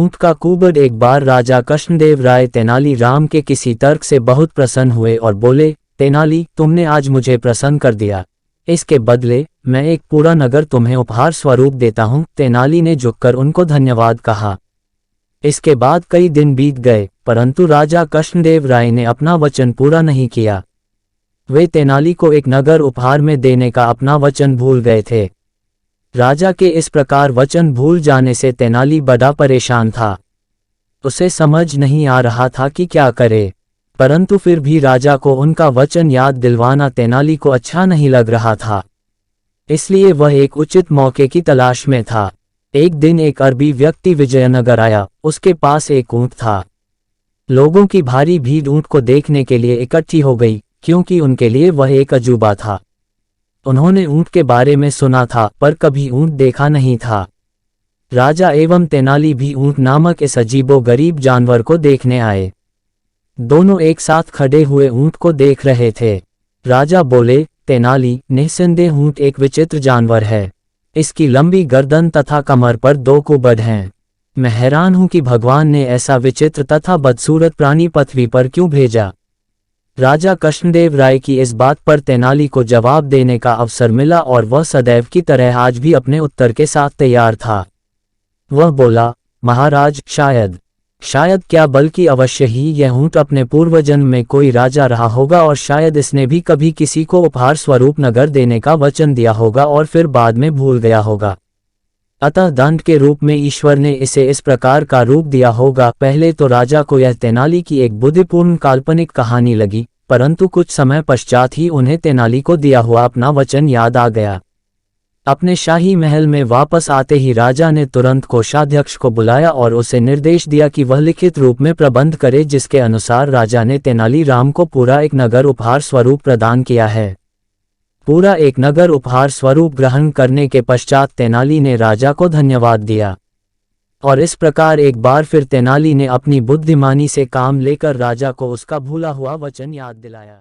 ऊंट का कुबड़। एक बार राजा कृष्णदेव राय तेनाली राम के किसी तर्क से बहुत प्रसन्न हुए और बोले, तेनाली, तुमने आज मुझे प्रसन्न कर दिया। इसके बदले मैं एक पूरा नगर तुम्हें उपहार स्वरूप देता हूँ। तेनाली ने झुककर उनको धन्यवाद कहा। इसके बाद कई दिन बीत गए, परंतु राजा कृष्णदेव राय ने अपना वचन पूरा नहीं किया। वे तेनाली को एक नगर उपहार में देने का अपना वचन भूल गए थे। राजा के इस प्रकार वचन भूल जाने से तेनाली बड़ा परेशान था। उसे समझ नहीं आ रहा था कि क्या करे, परंतु फिर भी राजा को उनका वचन याद दिलवाना तेनाली को अच्छा नहीं लग रहा था। इसलिए वह एक उचित मौके की तलाश में था। एक दिन एक अरबी व्यक्ति विजयनगर आया। उसके पास एक ऊंट था। लोगों की भारी भीड़ ऊंट को देखने के लिए इकट्ठी हो गई, क्योंकि उनके लिए वह एक अजूबा था। उन्होंने ऊंट के बारे में सुना था, पर कभी ऊंट देखा नहीं था। राजा एवं तेनाली भी ऊंट नामक इस अजीबो-गरीब जानवर को देखने आए। दोनों एक साथ खड़े हुए ऊंट को देख रहे थे। राजा बोले, तेनाली, निस्संदेह ऊंट एक विचित्र जानवर है। इसकी लंबी गर्दन तथा कमर पर 2 कुबड़ हैं। मैं हैरान हूं कि भगवान ने ऐसा विचित्र तथा बदसूरत प्राणी पृथ्वी पर क्यों भेजा। राजा कृष्णदेव राय की इस बात पर तेनाली को जवाब देने का अवसर मिला और वह सदैव की तरह आज भी अपने उत्तर के साथ तैयार था। वह बोला, महाराज, शायद क्या बल्कि अवश्य ही यह ऊंट अपने पूर्वजन्म में कोई राजा रहा होगा और शायद इसने भी कभी किसी को उपहार स्वरूप नगर देने का वचन दिया होगा और फिर बाद में भूल गया होगा। अतः दंड के रूप में ईश्वर ने इसे इस प्रकार का रूप दिया होगा। पहले तो राजा को यह तेनाली की एक बुद्धिपूर्ण काल्पनिक कहानी लगी, परंतु कुछ समय पश्चात ही उन्हें तेनाली को दिया हुआ अपना वचन याद आ गया। अपने शाही महल में वापस आते ही राजा ने तुरंत कोषाध्यक्ष को बुलाया और उसे निर्देश दिया कि वह लिखित रूप में प्रबंध करे, जिसके अनुसार राजा ने तेनाली राम को पूरा एक नगर उपहार स्वरूप प्रदान किया है। पूरा एक नगर उपहार स्वरूप ग्रहण करने के पश्चात तेनाली ने राजा को धन्यवाद दिया और इस प्रकार एक बार फिर तेनाली ने अपनी बुद्धिमानी से काम लेकर राजा को उसका भूला हुआ वचन याद दिलाया।